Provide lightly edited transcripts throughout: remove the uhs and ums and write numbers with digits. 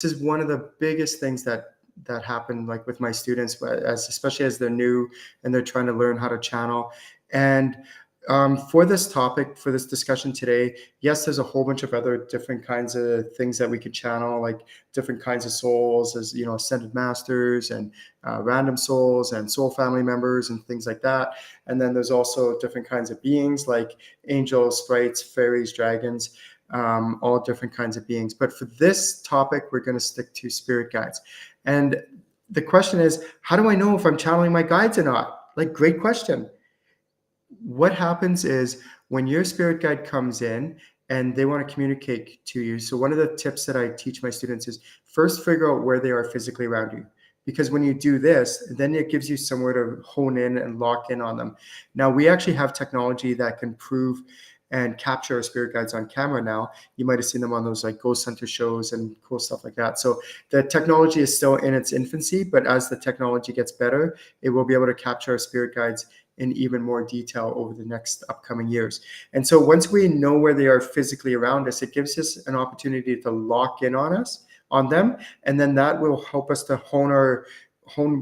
This is one of the biggest things that happen like with my students, but especially as they're new and they're trying to learn how to channel. And for this topic, for this discussion today, yes, there's a whole bunch of other different kinds of things that we could channel, like different kinds of souls, as you know, ascended masters and random souls and soul family members and things like that. And then there's also different kinds of beings like angels, sprites, fairies, dragons, all different kinds of beings. But for this topic, we're going to stick to spirit guides. And the question is, how do I know if I'm channeling my guides or not? Like, great question. What happens is when your spirit guide comes in and they want to communicate to you. So one of the tips that I teach my students is first figure out where they are physically around you. Because when you do this, then it gives you somewhere to hone in and lock in on them. Now, we actually have technology that can prove and capture our spirit guides on camera now. You might have seen them on those like ghost hunter shows and cool stuff like that. So the technology is still in its infancy, but as the technology gets better, it will be able to capture our spirit guides in even more detail over the next upcoming years. And so once we know where they are physically around us, it gives us an opportunity to lock in on them. And then that will help us to hone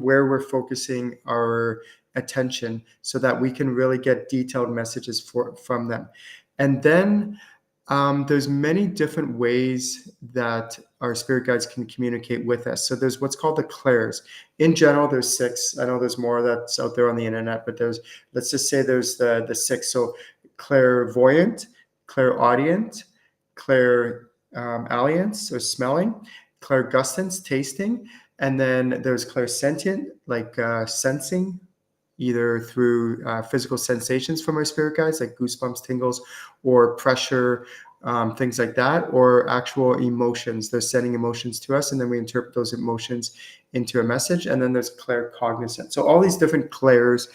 where we're focusing our attention so that we can really get detailed messages from them. And then there's many different ways that our spirit guides can communicate with us. So there's what's called the clairs. In general, there's 6. I know there's more that's out there on the internet, but let's just say there's the 6. So clairvoyant, clairaudient, clairalliance or smelling, clairgustance, tasting, and then there's clairsentient, like sensing, either through physical sensations from our spirit guides, like goosebumps, tingles, or pressure, things like that, or actual emotions. They're sending emotions to us, and then we interpret those emotions into a message. And then there's claircognizant. So all these different clairs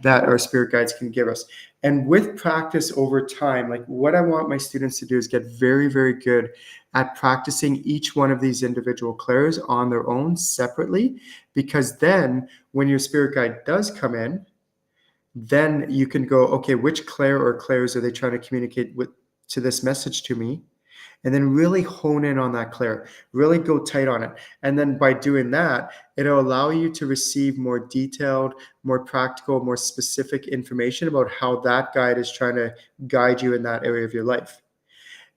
that our spirit guides can give us. And with practice over time, like what I want my students to do is get very, very good at practicing each one of these individual clairs on their own separately, because then when your spirit guide does come in, then you can go, okay, which clair or clairs are they trying to communicate to this message to me? And then really hone in on that clair, really go tight on it. And then by doing that, it'll allow you to receive more detailed, more practical, more specific information about how that guide is trying to guide you in that area of your life.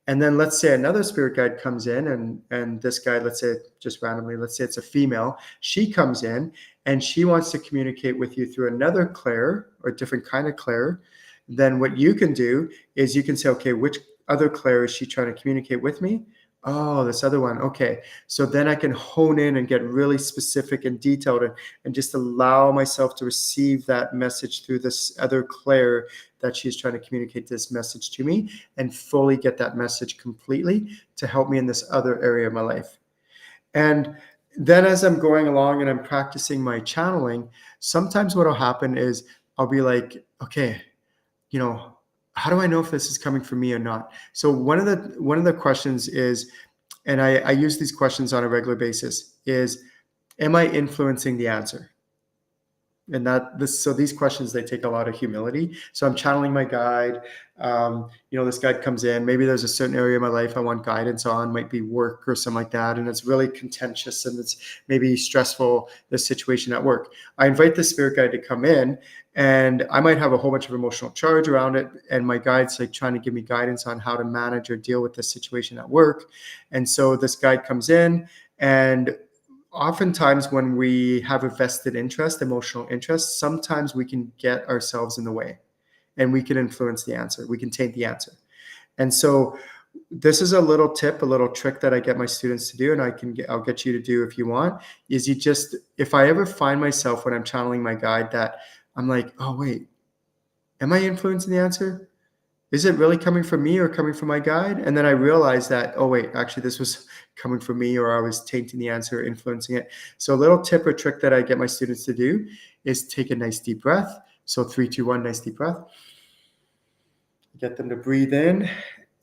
And then let's say another spirit guide comes in, and this guide, let's say just randomly, let's say it's a female, she comes in and she wants to communicate with you through another clair or a different kind of clair. Then what you can do is you can say, okay, which other clair is she trying to communicate with me? Oh, this other one. Okay. So then I can hone in and get really specific and detailed and just allow myself to receive that message through this other clair that she's trying to communicate this message to me, and fully get that message completely to help me in this other area of my life. And then as I'm going along and I'm practicing my channeling, sometimes what will happen is I'll be like, okay, how do I know if this is coming from me or not? So one of the questions is, and I use these questions on a regular basis, is, am I influencing the answer? And so these questions, they take a lot of humility. So I'm channeling my guide. This guide comes in. Maybe there's a certain area of my life I want guidance on, might be work or something like that. And it's really contentious and it's maybe stressful, the situation at work. I invite the spirit guide to come in, and I might have a whole bunch of emotional charge around it. And my guide's like trying to give me guidance on how to manage or deal with this situation at work. And so this guide comes in, and oftentimes when we have a vested interest, emotional interest, sometimes we can get ourselves in the way and we can influence the answer. We can taint the answer. And so this is a little tip, a little trick that I get my students to do, and I'll get you to do if you want, is if I ever find myself when I'm channeling my guide that I'm like, oh, wait, am I influencing the answer? Is it really coming from me or coming from my guide? And then I realized that, oh, wait, actually, this was coming from me, or I was tainting the answer, influencing it. So a little tip or trick that I get my students to do is take a nice deep breath. So 3, 2, 1, nice deep breath. Get them to breathe in,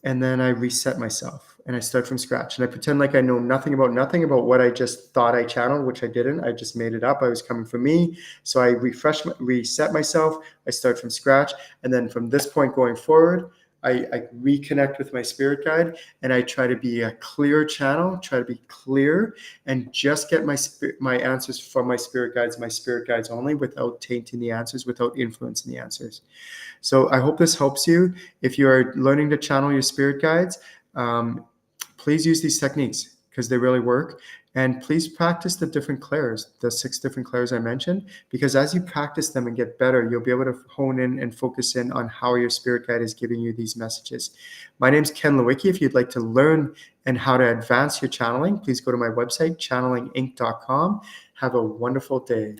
and then I reset myself and I start from scratch. And I pretend like I know nothing about what I just thought I channeled, which I didn't. I just made it up. I was coming from me. So I reset myself. I start from scratch. And then from this point going forward, I reconnect with my spirit guide, and I try to be a clear channel, try to be clear, and just get my answers from my spirit guides only, without tainting the answers, without influencing the answers. So I hope this helps you. If you are learning to channel your spirit guides, please use these techniques because they really work. And please practice the different clairs, the 6 different clairs I mentioned, because as you practice them and get better, you'll be able to hone in and focus in on how your spirit guide is giving you these messages. My name's Ken Lewicki. If you'd like to learn and how to advance your channeling, please go to my website, channelinginc.com. Have a wonderful day.